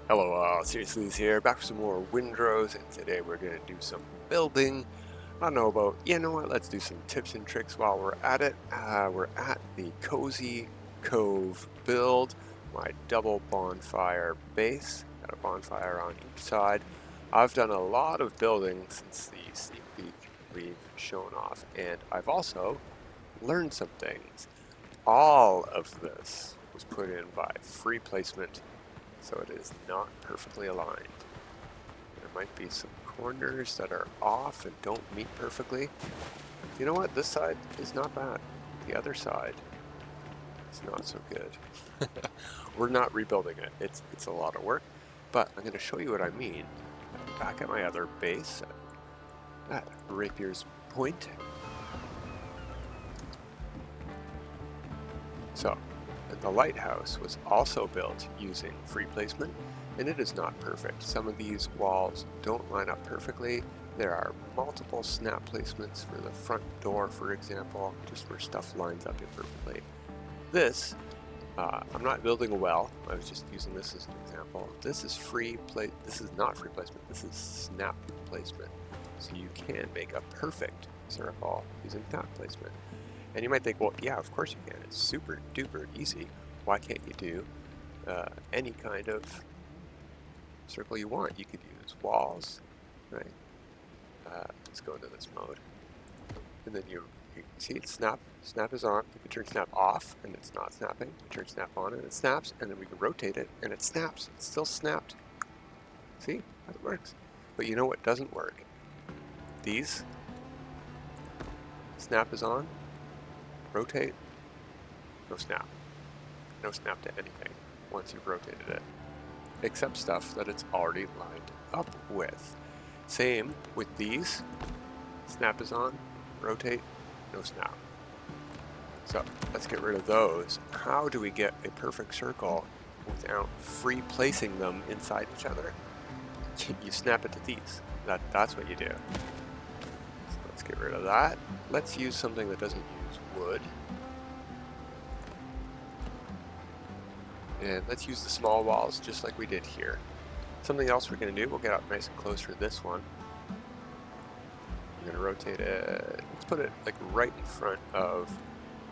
Hello, Seriously here, back for some more Windrose, and today we're going to do some building. I don't know about, you know what, let's do some tips and tricks while we're at it. We're at the Cozy Cove build, my double bonfire base. Got a bonfire on each side. I've done a lot of building since the sneak peek we've shown off, and I've also learned some things. All of this was put in by free placement, so it is not perfectly aligned. There might be some corners that are off and don't meet perfectly. You know what? This side is not bad. The other side is not so good. We're not rebuilding it. It's a lot of work, but I'm going to show you what I mean. Back at my other base at Rapier's Point. So, the lighthouse was also built using free placement, and it is not perfect. Some of these walls don't line up perfectly. There are multiple snap placements for the front door, for example, just where stuff lines up imperfectly. This, I'm not building a well. I was just using this as an example. This is This is not free placement. This is snap placement. So you can make a perfect circle using snap placement. And you might think, well, yeah, of course you can. It's super duper easy. Why can't you do any kind of circle you want? You could use walls, right? Let's go into this mode. And then you see it snap. Snap is on. You can turn snap off and it's not snapping. You turn snap on and it snaps. And then we can rotate it and it snaps. It's still snapped. See? That works. But you know what doesn't work? These. Snap is on. Rotate, no snap. No snap to anything once you've rotated it, except stuff that it's already lined up with. Same with these. Snap is on, rotate, no snap. So let's get rid of those. How do we get a perfect circle without free placing them inside each other? You snap it to these. That's what you do. So let's get rid of that. Let's use something that doesn't use wood. And let's use the small walls just like we did here. Something else we're going to do, we'll get up nice and close for this one. I'm going to rotate it, let's put it like right in front of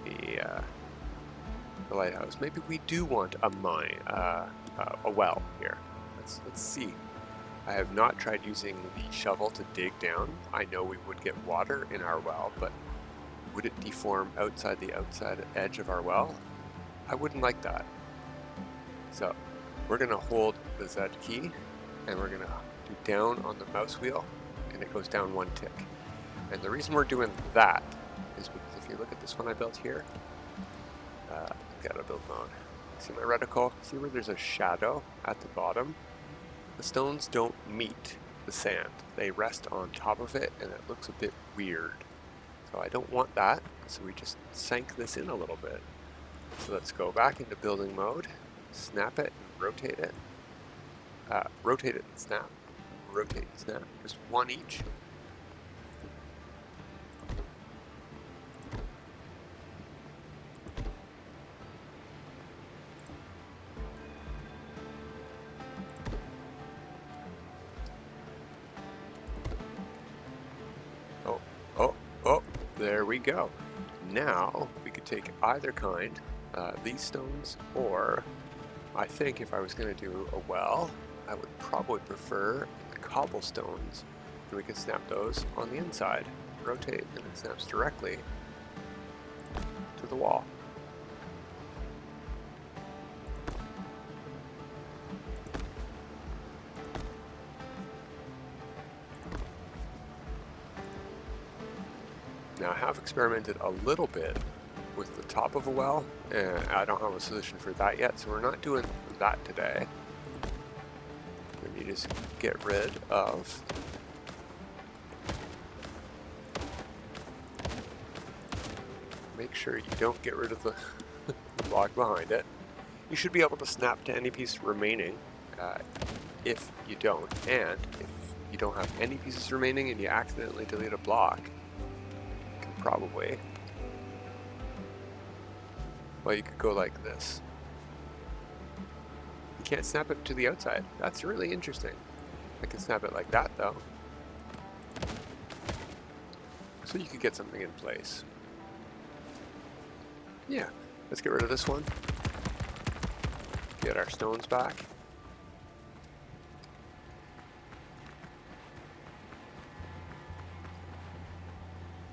the lighthouse. Maybe we do want a mine, a well here. Let's see. I have not tried using the shovel to dig down. I know we would get water in our well, but would it deform outside the outside edge of our well? I wouldn't like that. So we're going to hold the Z key and we're going to do down on the mouse wheel and it goes down one tick. And the reason we're doing that is because if you look at this one I built here, got a build mode. See my reticle? See where there's a shadow at the bottom? The stones don't meet the sand. They rest on top of it and it looks a bit weird. So I don't want that, so we just sank this in a little bit. So let's go back into building mode, snap it, and rotate it. Rotate it and snap. Rotate and snap. Just one each. Oh, there we go. Now we could take either kind, these stones, or I think if I was going to do a well, I would probably prefer the cobblestones, and we can snap those on the inside. Rotate and it snaps directly to the wall. Now I have experimented a little bit with the top of a well, and I don't have a solution for that yet, so we're not doing that today. We need to get rid of make sure you don't get rid of the block behind it. You should be able to snap to any piece remaining if you don't, and if you don't have any pieces remaining and you accidentally delete a block, you can probably, well, you could go like this. You can't snap it to the outside. That's really interesting. I can snap it like that though. So you could get something in place. Yeah, let's get rid of this one. Get our stones back.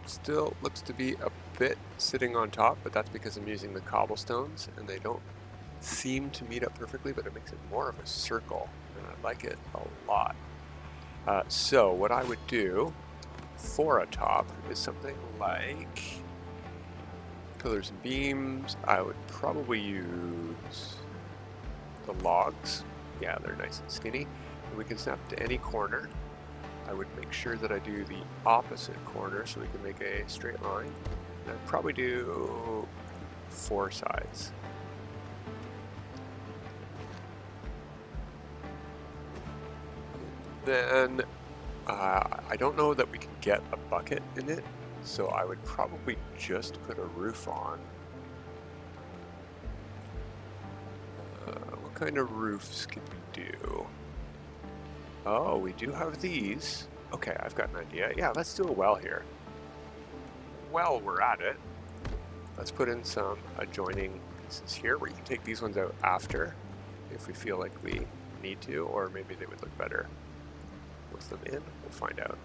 Still looks to be a bit sitting on top, but that's because I'm using the cobblestones and they don't seem to meet up perfectly, but it makes it more of a circle and I like it a lot. So what I would do for a top is something like pillars and beams. I would probably use the logs. Yeah, they're nice and skinny. And we can snap to any corner. I would make sure that I do the opposite corner so we can make a straight line. And I'd probably do 4 sides. Then I don't know that we can get a bucket in it, so I would probably just put a roof on. What kind of roofs can we do? Oh, we do have these. Okay, I've got an idea. Yeah, let's do a well here. While we're at it, let's put in some adjoining pieces here where you can take these ones out after if we feel like we need to, or maybe they would look better with them in. We'll find out.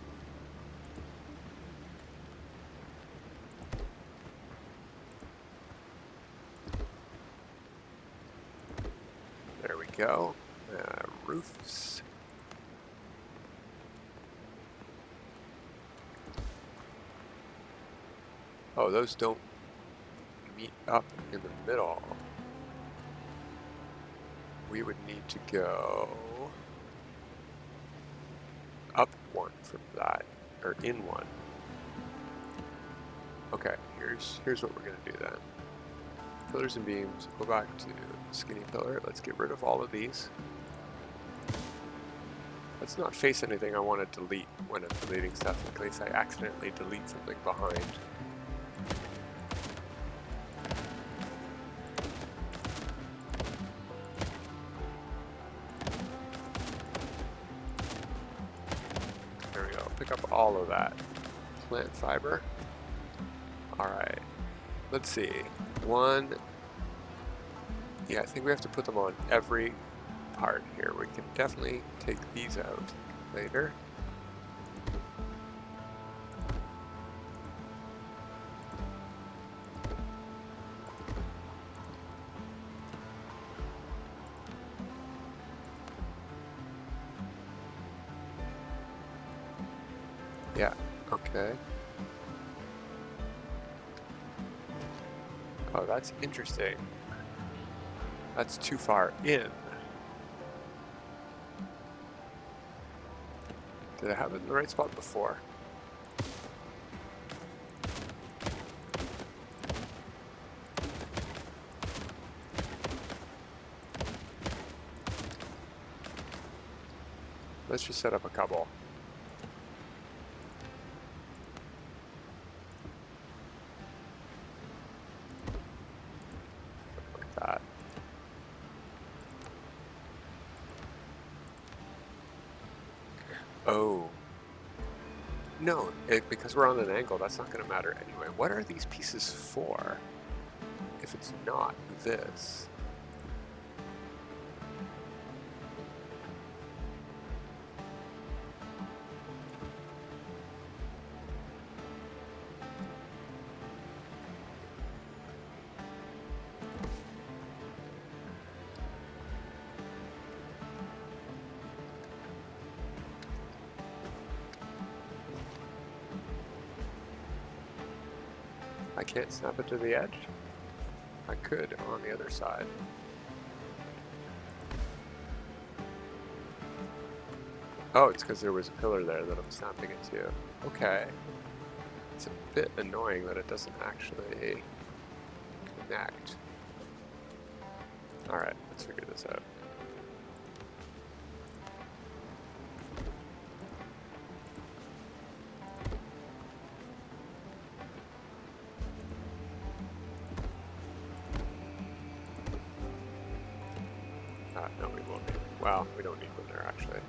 There we go. Roofs. Oh, those don't meet up in the middle. We would need to go up one from that, or in one. Okay, here's what we're gonna do then. Pillars and beams, go back to skinny pillar. Let's get rid of all of these. Let's not face anything I want to delete when I'm deleting stuff in case I accidentally delete something behind. There we go, pick up all of that. Plant fiber. Alright, let's see. One, yeah, I think we have to put them on every part here. We can definitely take these out later. Yeah, okay. Oh, that's interesting. That's too far in. Did I have it in the right spot before? Let's just set up a couple. Like that. Oh. No, because we're on an angle, that's not going to matter anyway. What are these pieces for if it's not this? I can't snap it to the edge? I could on the other side. Oh, it's because there was a pillar there that I'm snapping it to. Okay. It's a bit annoying that it doesn't actually connect. Alright, let's figure this out. No, we won't need. Well, we don't need one there actually.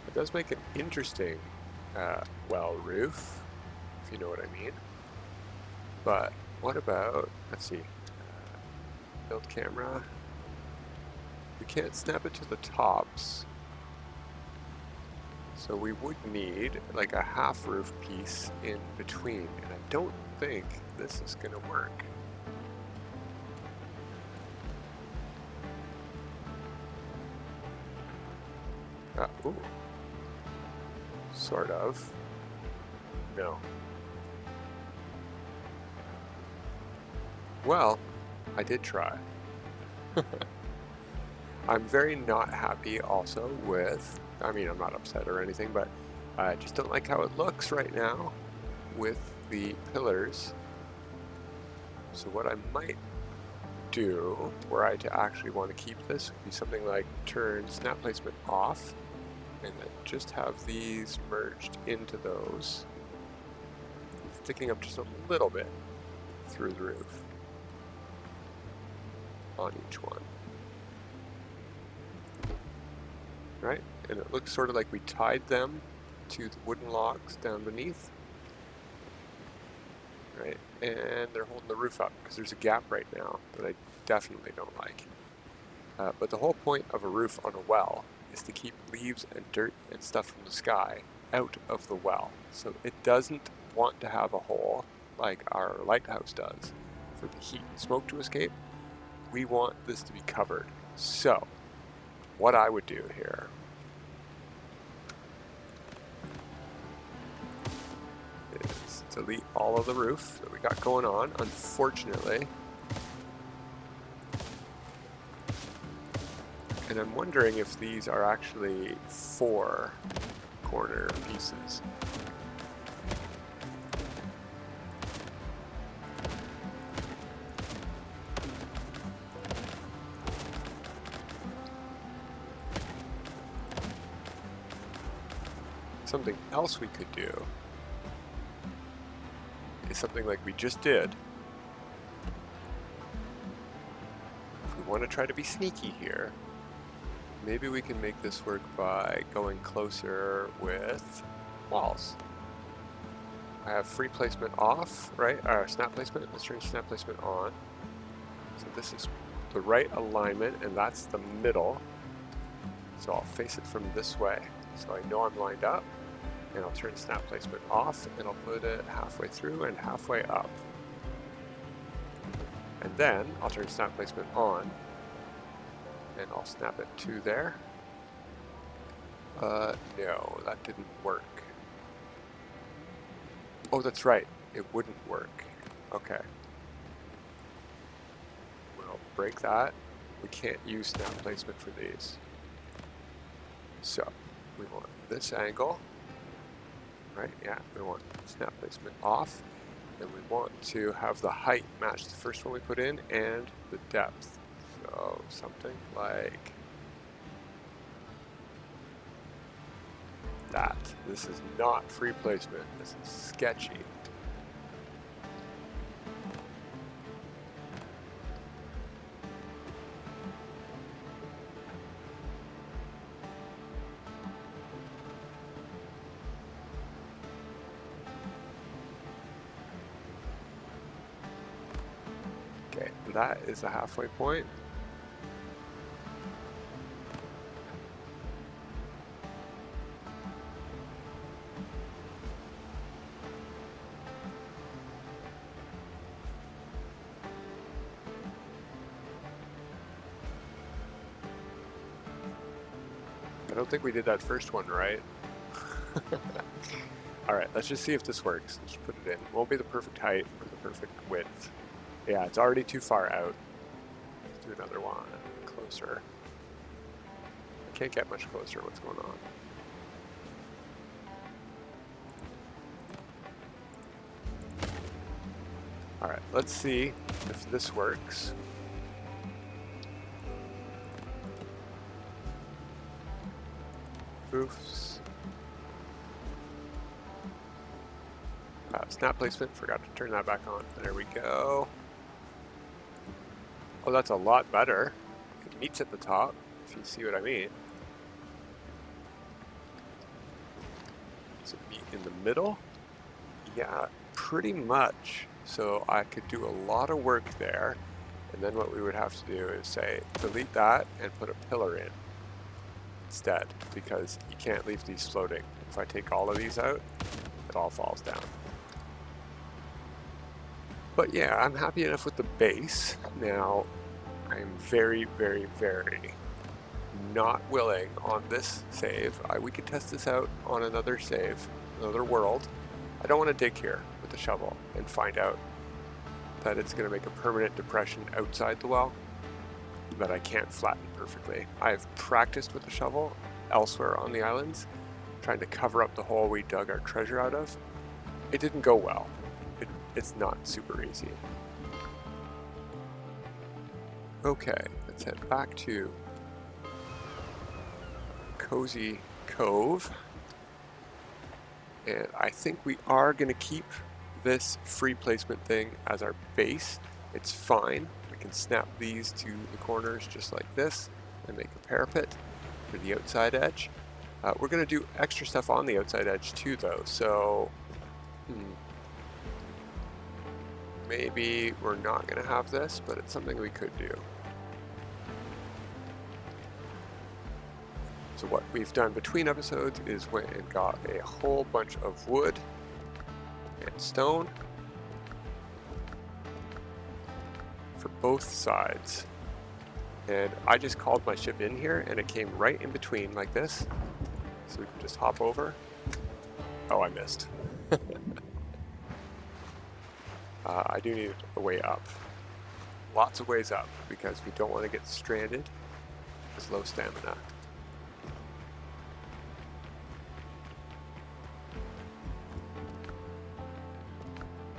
It does make an interesting well roof, if you know what I mean. But what about, let's see, build camera. We can't snap it to the tops, so we would need like a half roof piece in between, and I don't think this is going to work. Ooh. Sort of. No. Well, I did try. I'm very not happy also with, I mean, I'm not upset or anything, but I just don't like how it looks right now with the pillars. So what I might do, were I to actually want to keep this, would be something like turn snap placement off, and then just have these merged into those, sticking up just a little bit through the roof on each one. Right? And it looks sort of like we tied them to the wooden logs down beneath. Right? And they're holding the roof up because there's a gap right now that I definitely don't like. But the whole point of a roof on a well is to keep leaves and dirt and stuff from the sky out of the well. So it doesn't want to have a hole like our lighthouse does for the heat and smoke to escape. We want this to be covered. So what I would do here is delete all of the roof that we got going on, unfortunately. And I'm wondering if these are actually 4 corner pieces. Something else we could do is something like we just did. If we want to try to be sneaky here, maybe we can make this work by going closer with walls. I have free placement off, right? Snap placement. Let's turn snap placement on. So this is the right alignment, and that's the middle. So I'll face it from this way, so I know I'm lined up. And I'll turn snap placement off, and I'll put it halfway through and halfway up. And then I'll turn snap placement on, and I'll snap it to there. No, that didn't work. Oh, that's right, it wouldn't work. Okay. We'll break that. We can't use snap placement for these. So, we want this angle. Right, yeah, we want snap placement off, and we want to have the height match the first one we put in and the depth. So something like that. This is not free placement, this is sketchy. That is a halfway point. I don't think we did that first one right. Alright, let's just see if this works. Let's put it in. It won't be the perfect height or the perfect width. Yeah, it's already too far out. Let's do another one closer. I can't get much closer. What's going on? Alright, let's see if this works. Roofs. Snap placement, forgot to turn that back on. There we go. Oh, that's a lot better. It meets at the top, if you see what I mean. Does it meet in the middle? Yeah, pretty much. So I could do a lot of work there. And then what we would have to do is say, delete that and put a pillar in instead, because you can't leave these floating. If I take all of these out, it all falls down. But yeah, I'm happy enough with the base. Now, I'm very, very, very not willing on this save. We could test this out on another save, another world. I don't want to dig here with the shovel and find out that it's going to make a permanent depression outside the well that I can't flatten perfectly. I've practiced with the shovel elsewhere on the islands, trying to cover up the hole we dug our treasure out of. It didn't go well. It's not super easy. Okay, let's head back to Cozy Cove. And I think we are going to keep this free placement thing as our base. It's fine. We can snap these to the corners just like this and make a parapet for the outside edge. We're going to do extra stuff on the outside edge too though, so maybe we're not going to have this, but it's something we could do. So what we've done between episodes is went and got a whole bunch of wood and stone for both sides. And I just called my ship in here and it came right in between like this. So we can just hop over. Oh, I missed. I do need a way up. Lots of ways up because we don't want to get stranded with low stamina.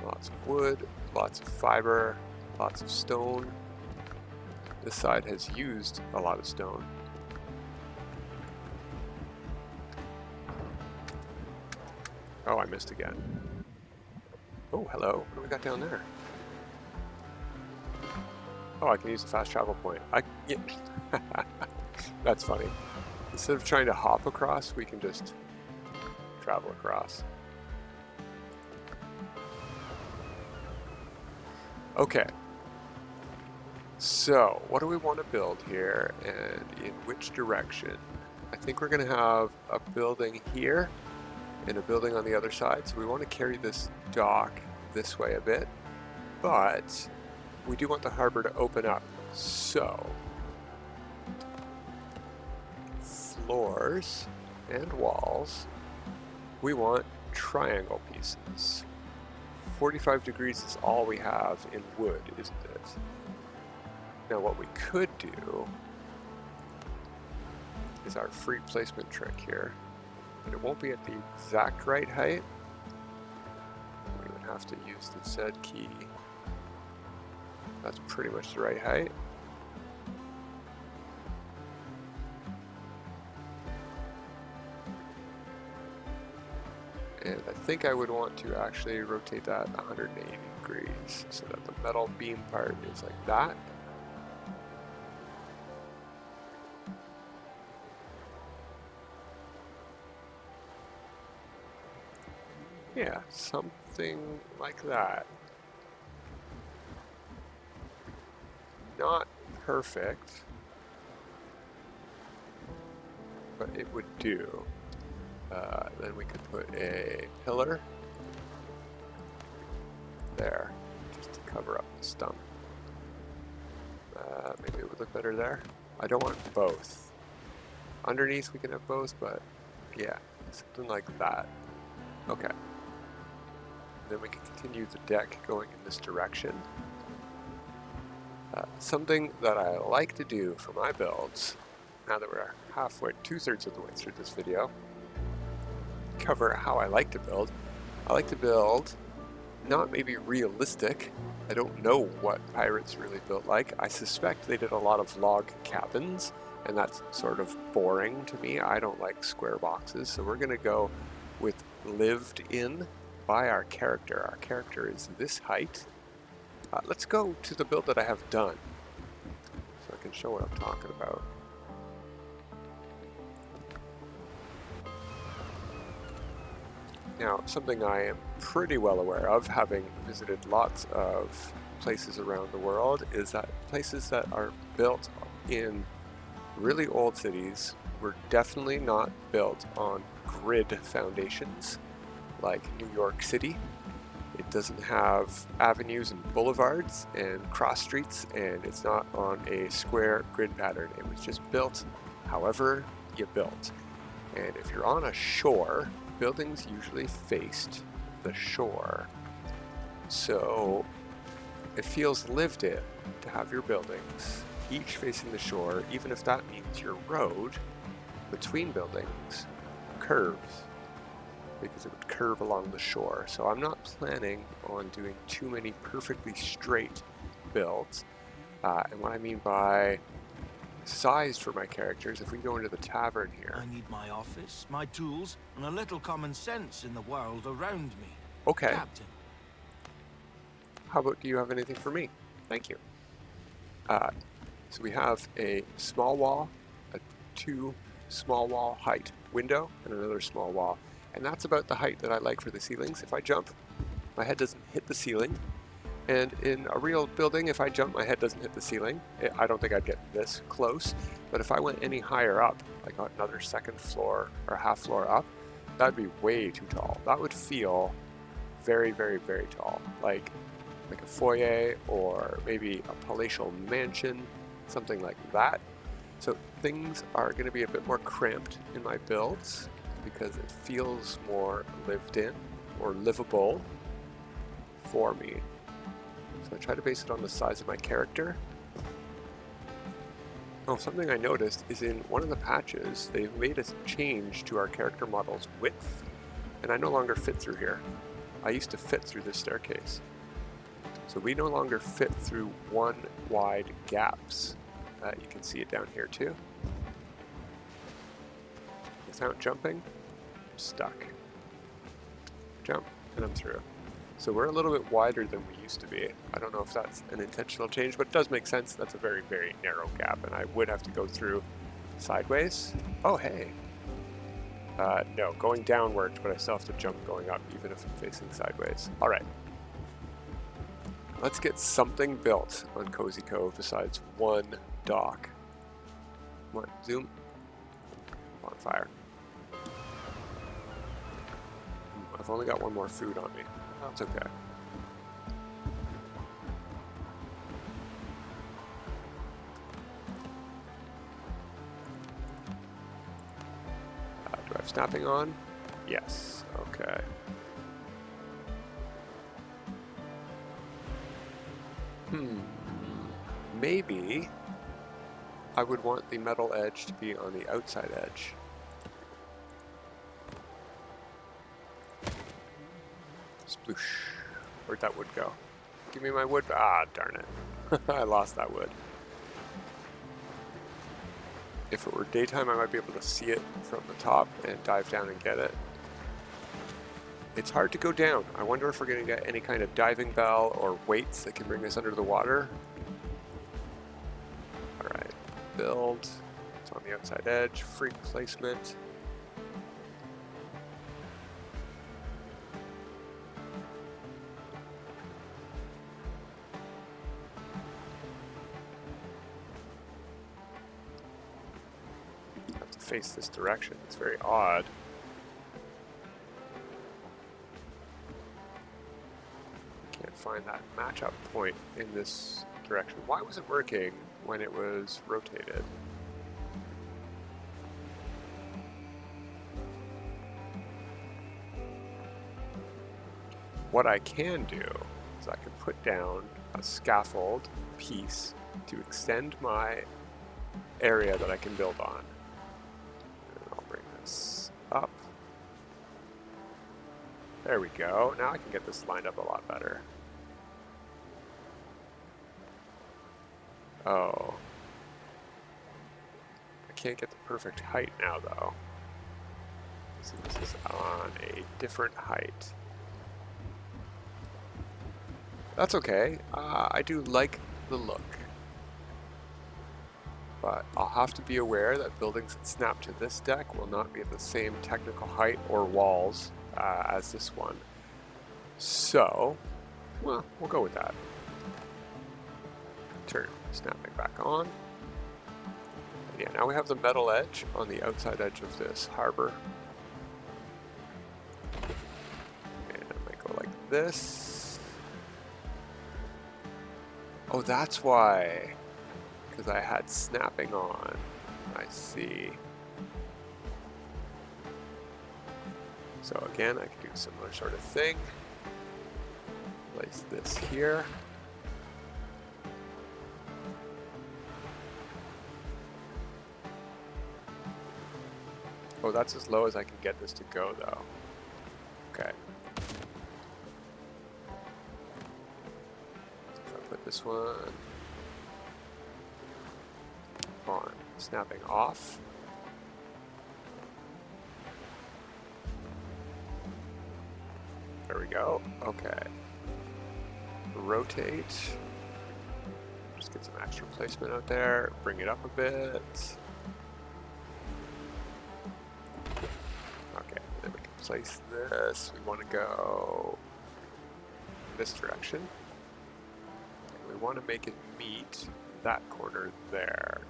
Lots of wood, lots of fiber, lots of stone. This side has used a lot of stone. Oh, I missed again. Oh, hello. What do we got down there? Oh, I can use the fast travel point. Yeah. That's funny. Instead of trying to hop across, we can just travel across. Okay. So, what do we want to build here, and in which direction? I think we're going to have a building here and a building on the other side. So we want to carry this dock this way a bit, but we do want the harbor to open up. So, floors and walls, we want triangle pieces. 45 degrees is all we have in wood, isn't it? Now what we could do is our free placement trick here, but it won't be at the exact right height. We would have to use the Z key. That's pretty much the right height. And I think I would want to actually rotate that 180 degrees so that the metal beam part is like that. Yeah, something like that. Not perfect, but it would do. Then we could put a pillar there, just to cover up the stump. Maybe it would look better there. I don't want both. Underneath we can have both, but yeah, something like that. Okay. Then we can continue the deck going in this direction. Something that I like to do for my builds, now that we're halfway, 2/3 of the way through this video, cover how I like to build. I like to build not maybe realistic. I don't know what pirates really built like. I suspect they did a lot of log cabins, and that's sort of boring to me. I don't like square boxes, so we're going to go with lived in by our character. Our character is this height. Let's go to the build that I have done so I can show what I'm talking about. Now, something I am pretty well aware of, having visited lots of places around the world, is that places that are built in really old cities were definitely not built on grid foundations like New York City. It doesn't have avenues and boulevards and cross streets, and it's not on a square grid pattern. It was just built however you built. And if you're on a shore, buildings usually faced the shore. So it feels lived in to have your buildings each facing the shore, even if that means your road between buildings curves, because it would curve along the shore. So I'm not planning on doing too many perfectly straight builds. And what I mean by sized for my characters, if we go into the tavern here. I need my office, my tools, and a little common sense in the world around me. Okay. Captain. How about, do you have anything for me? Thank you. So we have a small wall, a 2 small wall height window, and another small wall. And that's about the height that I like for the ceilings. If I jump, my head doesn't hit the ceiling. And in a real building, if I jump, my head doesn't hit the ceiling. I don't think I'd get this close. But if I went any higher up, like another second floor or half floor up, that'd be way too tall. That would feel very, very, very tall. Like a foyer or maybe a palatial mansion, something like that. So things are going to be a bit more cramped in my builds because it feels more lived in or livable for me. So I try to base it on the size of my character. Oh, something I noticed is in one of the patches, they've made a change to our character model's width, and I no longer fit through here. I used to fit through this staircase. So we no longer fit through one wide gaps. You can see it down here too. Without jumping, I'm stuck. Jump, and I'm through. So we're a little bit wider than we used to be. I don't know if that's an intentional change, but it does make sense. That's a very, very narrow gap, and I would have to go through sideways. Oh, hey. No, going down worked, but I still have to jump going up, even if I'm facing sideways. All right. Let's get something built on Cozy Cove besides one dock. Come on, zoom. I'm on fire. I've only got one more food on me. That's okay. Do I have snapping on? Yes. Okay. Maybe I would want the metal edge to be on the outside edge. Sploosh. Where'd that wood go? Give me my wood. Ah, darn it. I lost that wood. If it were daytime, I might be able to see it from the top and dive down and get it. It's hard to go down. I wonder if we're going to get any kind of diving bell or weights that can bring us under the water. Alright, build. It's on the outside edge. Free placement. I have to face this direction. It's very odd. Find that match-up point in this direction. Why was it working when it was rotated? What I can do is I can put down a scaffold piece to extend my area that I can build on. And I'll bring this up. There we go. Now I can get this lined up a lot better. Oh. I can't get the perfect height now, though. So this is on a different height. That's okay. I do like the look. But I'll have to be aware that buildings that snap to this deck will not be at the same technical height or walls as this one. So, well, we'll go with that. Turn snapping back on. And yeah, now we have the metal edge on the outside edge of this harbor. And I might go like this. Oh, that's why. Because I had snapping on. I see. So again, I can do a similar sort of thing. Place this here. Oh, that's as low as I can get this to go, though. Okay. So if I put this one on, snapping off. There we go. Okay. Rotate. Just get some extra placement out there. Bring it up a bit. Okay, then we can place this. We want to go this direction. And we want to make it meet that corner there.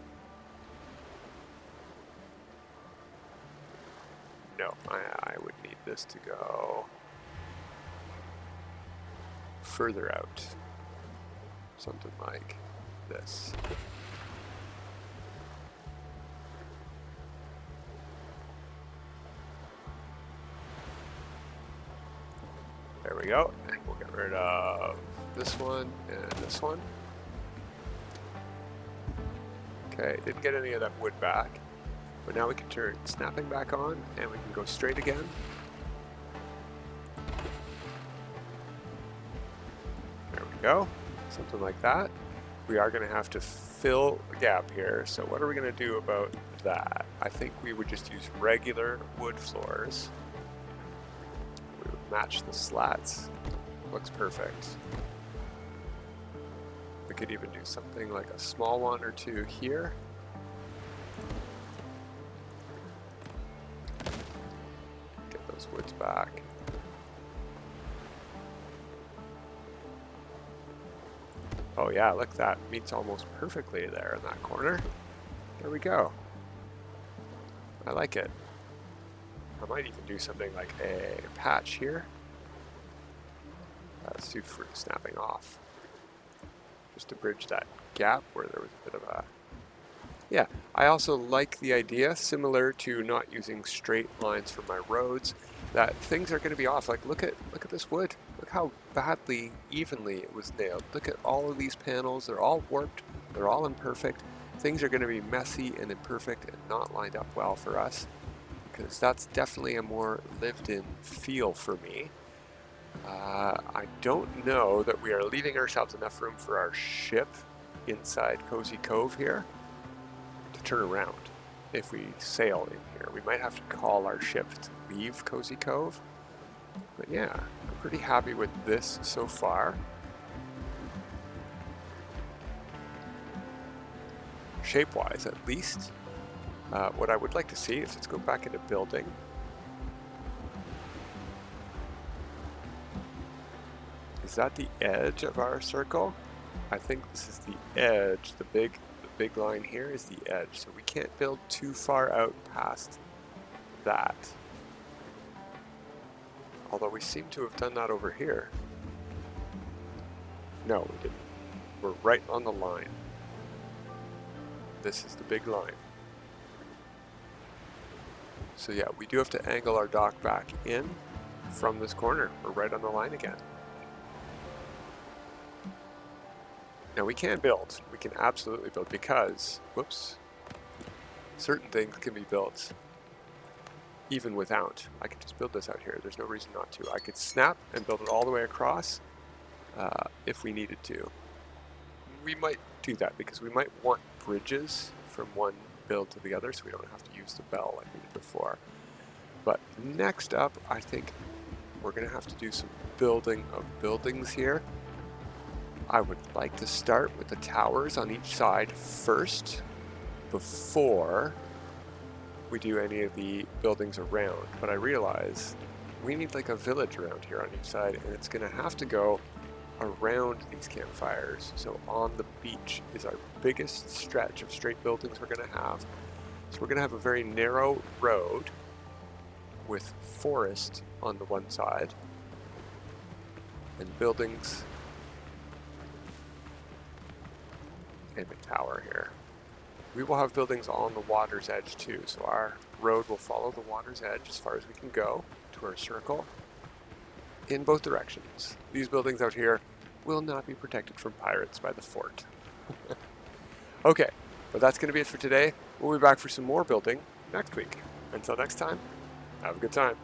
No, I would need this to go further out. Something like this. There we go. And we'll get rid of this one and this one. Okay, didn't get any of that wood back. But now we can turn snapping back on and we can go straight again. There we go. Something like that. We are going to have to fill the gap here. So what are we going to do about that? I think we would just use regular wood floors. We would match the slats. Looks perfect. We could even do something like a small one or two here. Get those woods back. Oh yeah, look, that meets almost perfectly there in that corner. There we go. I like it. I might even do something like a patch here. Let's do for snapping off. Just to bridge that gap where there was a bit of a... Yeah, I also like the idea, similar to not using straight lines for my roads, that things are going to be off. Like, look at this wood. Look how badly, evenly it was nailed. Look at all of these panels. They're all warped. They're all imperfect. Things are going to be messy and imperfect and not lined up well for us, because that's definitely a more lived-in feel for me. I don't know that we are leaving ourselves enough room for our ship inside Cozy Cove here to turn around if we sail in here. We might have to call our ship to leave Cozy Cove. But yeah, I'm pretty happy with this so far. Shape-wise, at least. What I would like to see is, let's go back into building. Is that the edge of our circle? I think this is the edge. The big line here is the edge. So we can't build too far out past that. Although we seem to have done that over here. No, we didn't. We're right on the line. This is the big line. So yeah, we do have to angle our dock back in from this corner. We're right on the line again. Now we can build. We can absolutely build because, whoops, certain things can be built even without. I could just build this out here. There's no reason not to. I could snap and build it all the way across if we needed to. We might do that because we might want bridges from one build to the other so we don't have to use the bell like we did before. But next up, I think we're going to have to do some building of buildings here. I would like to start with the towers on each side first before we do any of the buildings around. But I realize we need like a village around here on each side, and it's going to have to go around these campfires. So on the beach is our biggest stretch of straight buildings we're going to have. So we're going to have a very narrow road with forest on the one side and buildings and a tower here. We will have buildings on the water's edge too, so our road will follow the water's edge as far as we can go to our circle in both directions. These buildings out here will not be protected from pirates by the fort. Okay, but that's going to be it for today. We'll be back for some more building next week. Until next time, have a good time.